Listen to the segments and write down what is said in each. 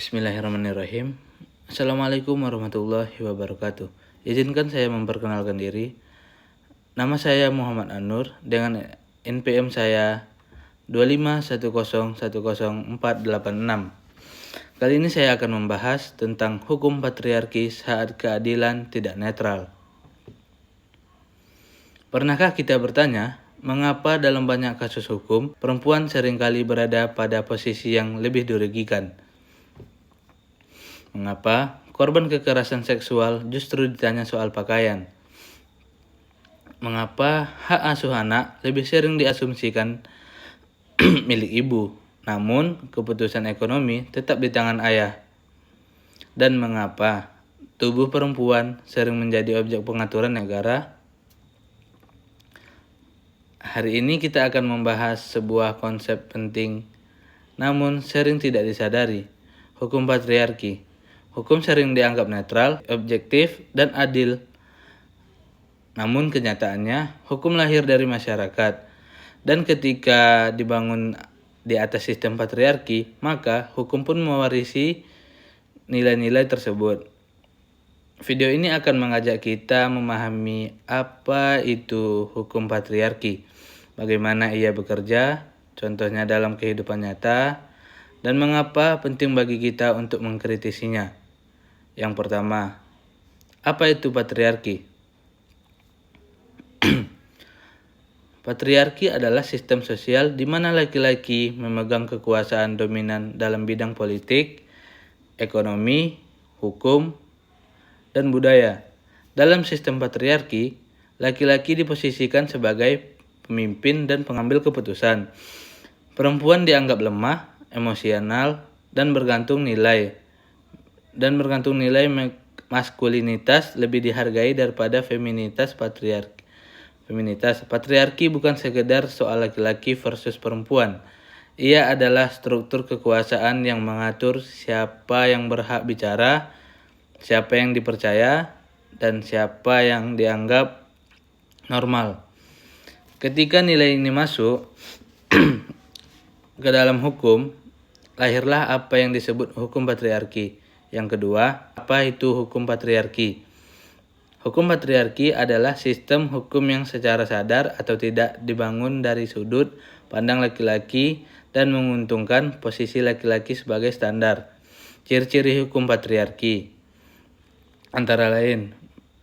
Bismillahirrahmanirrahim. Assalamualaikum warahmatullahi wabarakatuh. Izinkan saya memperkenalkan diri. Nama saya Muhammad Anur dengan NPM saya 251010486. Kali ini saya akan membahas tentang hukum patriarki saat keadilan tidak netral. Pernahkah kita bertanya, mengapa dalam banyak kasus hukum, perempuan seringkali berada pada posisi yang lebih dirugikan? Mengapa korban kekerasan seksual justru ditanya soal pakaian? Mengapa hak asuh anak lebih sering diasumsikan milik ibu, namun keputusan ekonomi tetap di tangan ayah? Dan mengapa tubuh perempuan sering menjadi objek pengaturan negara? Hari ini kita akan membahas sebuah konsep penting, namun sering tidak disadari, hukum patriarki. Hukum sering dianggap netral, objektif, dan adil. Namun kenyataannya, hukum lahir dari masyarakat. Dan ketika dibangun di atas sistem patriarki, maka hukum pun mewarisi nilai-nilai tersebut. Video ini akan mengajak kita memahami apa itu hukum patriarki, bagaimana ia bekerja, contohnya dalam kehidupan nyata, dan mengapa penting bagi kita untuk mengkritisinya. Yang pertama, apa itu patriarki? Patriarki adalah sistem sosial di mana laki-laki memegang kekuasaan dominan dalam bidang politik, ekonomi, hukum, dan budaya. Dalam sistem patriarki, laki-laki diposisikan sebagai pemimpin dan pengambil keputusan. Perempuan dianggap lemah, emosional, dan bergantung nilai maskulinitas lebih dihargai daripada feminitas patriarki. Patriarki bukan sekedar soal laki-laki versus perempuan. Ia adalah struktur kekuasaan yang mengatur siapa yang berhak bicara, siapa yang dipercaya, dan siapa yang dianggap normal. Ketika nilai ini masuk ke dalam hukum, lahirlah apa yang disebut hukum patriarki. Yang kedua, apa itu hukum patriarki? Hukum patriarki adalah sistem hukum yang secara sadar atau tidak dibangun dari sudut pandang laki-laki dan menguntungkan posisi laki-laki sebagai standar. Ciri-ciri hukum patriarki antara lain,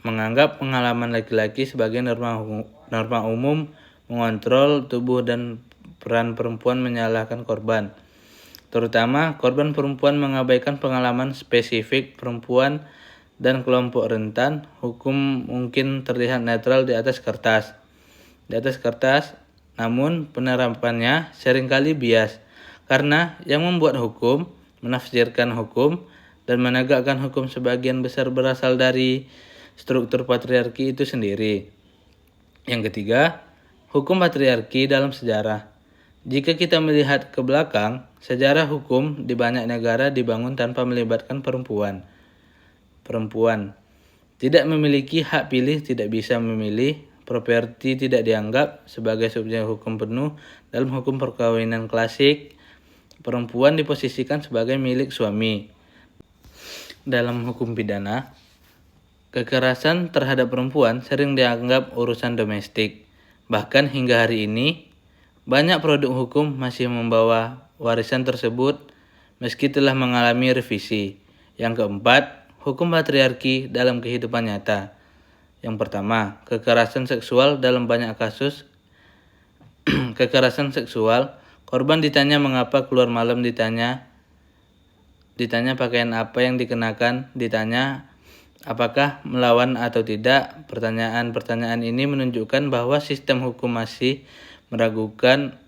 menganggap pengalaman laki-laki sebagai norma umum, mengontrol tubuh dan peran perempuan, menyalahkan korban. Terutama korban perempuan mengabaikan pengalaman spesifik perempuan dan kelompok rentan. Hukum mungkin terlihat netral di atas kertas, namun penerapannya seringkali bias, karena yang membuat hukum, menafsirkan hukum, dan menegakkan hukum sebagian besar berasal dari struktur patriarki itu sendiri. Yang ketiga, hukum patriarki dalam sejarah. Jika kita melihat ke belakang, sejarah hukum di banyak negara dibangun tanpa melibatkan perempuan. Perempuan tidak memiliki hak pilih, tidak bisa memilih, properti tidak dianggap sebagai subjek hukum penuh. Dalam hukum perkawinan klasik, perempuan diposisikan sebagai milik suami. Dalam hukum pidana, kekerasan terhadap perempuan sering dianggap urusan domestik. Bahkan hingga hari ini, banyak produk hukum masih membawa warisan tersebut meski telah mengalami revisi. Yang keempat, hukum patriarki dalam kehidupan nyata. Yang pertama, kekerasan seksual. Dalam banyak kasus kekerasan seksual, korban ditanya mengapa keluar malam, ditanya pakaian apa yang dikenakan, ditanya apakah melawan atau tidak. Pertanyaan ini menunjukkan bahwa sistem hukum masih meragukan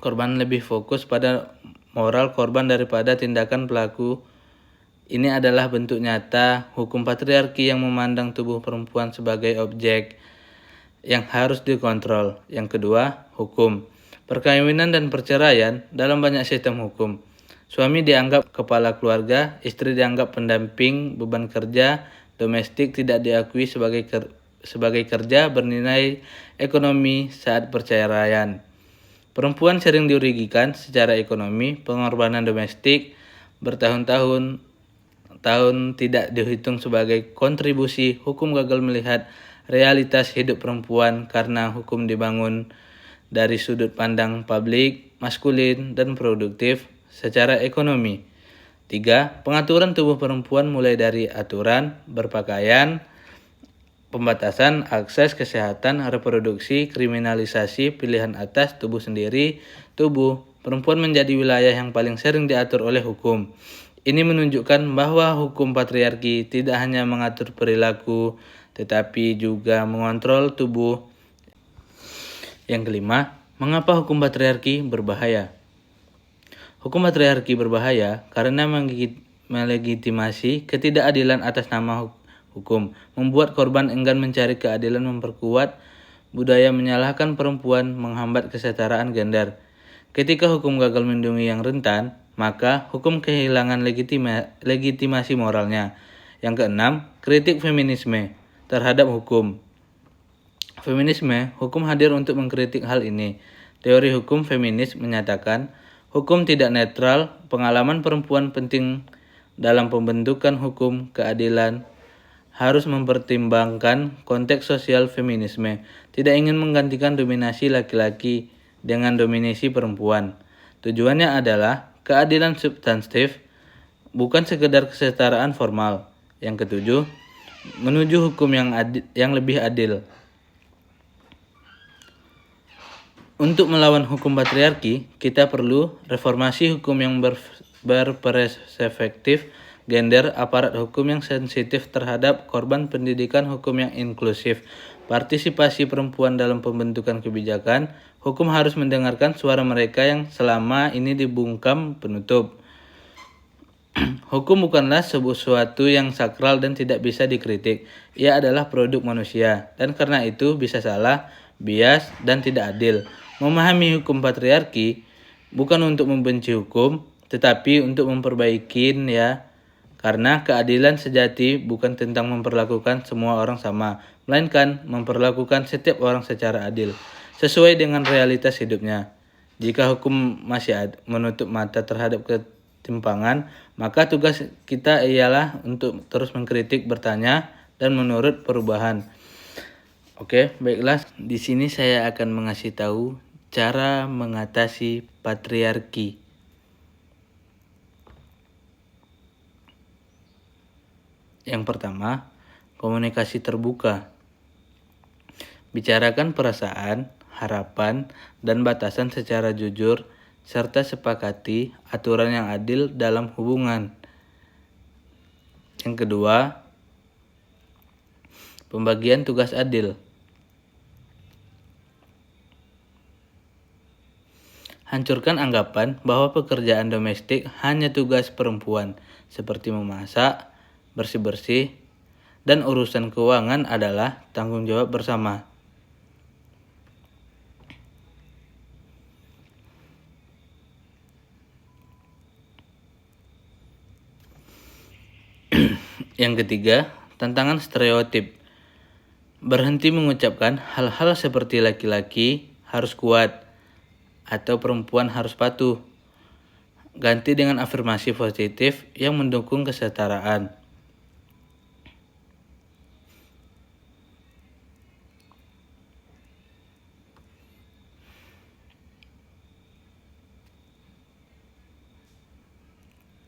korban, lebih fokus pada moral korban daripada tindakan pelaku. Ini adalah bentuk nyata hukum patriarki yang memandang tubuh perempuan sebagai objek yang harus dikontrol. Yang kedua, hukum perkawinan dan perceraian. Dalam banyak sistem hukum, suami dianggap kepala keluarga, istri dianggap pendamping beban kerja domestik, tidak diakui sebagai kerja bernilai ekonomi saat perceraian. Perempuan sering dirugikan secara ekonomi, pengorbanan domestik, bertahun-tahun tidak dihitung sebagai kontribusi. Hukum gagal melihat realitas hidup perempuan karena hukum dibangun dari sudut pandang publik, maskulin, dan produktif secara ekonomi. 3. Pengaturan tubuh perempuan mulai dari aturan berpakaian, pembatasan akses kesehatan reproduksi, kriminalisasi pilihan atas tubuh sendiri, tubuh perempuan menjadi wilayah yang paling sering diatur oleh hukum. Ini menunjukkan bahwa hukum patriarki tidak hanya mengatur perilaku, tetapi juga mengontrol tubuh. Yang kelima, mengapa hukum patriarki berbahaya? Hukum patriarki berbahaya karena melegitimasi ketidakadilan atas nama hukum, membuat korban enggan mencari keadilan, memperkuat budaya menyalahkan perempuan, menghambat kesetaraan gender. Ketika hukum gagal melindungi yang rentan, maka hukum kehilangan legitimasi moralnya. Yang keenam, kritik feminisme terhadap hukum. Feminisme, hukum hadir untuk mengkritik hal ini. Teori hukum feminis menyatakan hukum tidak netral, pengalaman perempuan penting dalam pembentukan hukum keadilan, harus mempertimbangkan konteks sosial. Feminisme tidak ingin menggantikan dominasi laki-laki dengan dominasi perempuan. Tujuannya adalah keadilan substantif, bukan sekedar kesetaraan formal. Yang ketujuh, menuju hukum yang lebih adil. Untuk melawan hukum patriarki, kita perlu reformasi hukum yang berperspektif gender, aparat hukum yang sensitif terhadap korban, pendidikan hukum yang inklusif, partisipasi perempuan dalam pembentukan kebijakan. Hukum harus mendengarkan suara mereka yang selama ini dibungkam penutup. Hukum bukanlah sesuatu yang sakral dan tidak bisa dikritik. Ia adalah produk manusia, dan karena itu bisa salah, bias, dan tidak adil. Memahami hukum patriarki bukan untuk membenci hukum, tetapi untuk memperbaikinya. Karena keadilan sejati bukan tentang memperlakukan semua orang sama, melainkan memperlakukan setiap orang secara adil, sesuai dengan realitas hidupnya. Jika hukum masih menutup mata terhadap ketimpangan, maka tugas kita ialah untuk terus mengkritik, bertanya, dan menurut perubahan. Oke, baiklah. Di sini saya akan mengasih tahu cara mengatasi patriarki. Yang pertama, komunikasi terbuka. Bicarakan perasaan, harapan, dan batasan secara jujur, serta sepakati aturan yang adil dalam hubungan. Yang kedua, pembagian tugas adil. Hancurkan anggapan bahwa pekerjaan domestik hanya tugas perempuan, seperti memasak, bersih-bersih, dan urusan keuangan adalah tanggung jawab bersama. Yang ketiga, tantangan stereotip. Berhenti mengucapkan hal-hal seperti laki-laki harus kuat atau perempuan harus patuh. Ganti dengan afirmasi positif yang mendukung kesetaraan.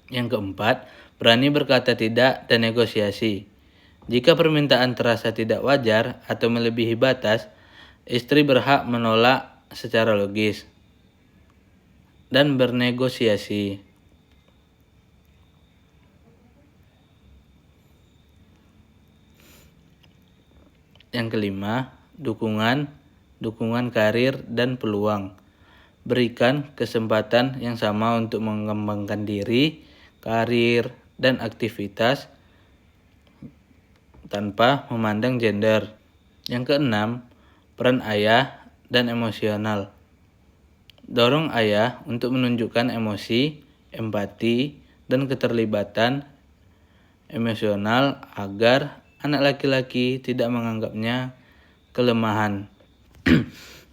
Yang keempat, berani berkata tidak dan negosiasi. Jika permintaan terasa tidak wajar atau melebihi batas, istri berhak menolak secara logis dan bernegosiasi. Yang kelima, dukungan karir dan peluang. Berikan kesempatan yang sama untuk mengembangkan diri, karir, dan aktivitas tanpa memandang gender. Yang keenam, peran ayah dan emosional. Dorong ayah untuk menunjukkan emosi, empati, dan keterlibatan emosional agar anak laki-laki tidak menganggapnya kelemahan.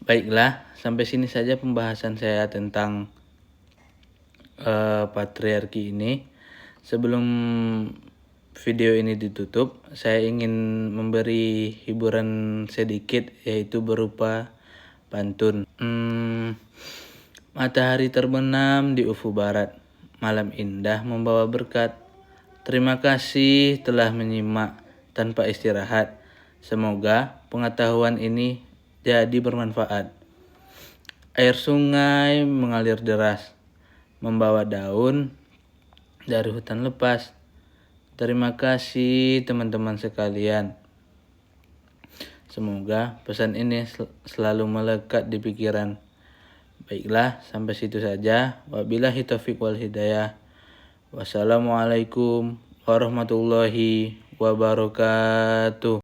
Baiklah, sampai sini saja pembahasan saya tentang patriarki ini. Sebelum video ini ditutup, saya ingin memberi hiburan sedikit, yaitu berupa pantun. Matahari terbenam di ufuk barat, malam indah membawa berkat. Terima kasih telah menyimak tanpa istirahat. Semoga pengetahuan ini jadi bermanfaat. Air sungai mengalir deras, membawa daun dari hutan lepas. Terima kasih teman-teman sekalian. Semoga pesan ini selalu melekat di pikiran. Baiklah, sampai situ saja. Wabillahi taufiq wal hidayah. Wassalamualaikum warahmatullahi wabarakatuh.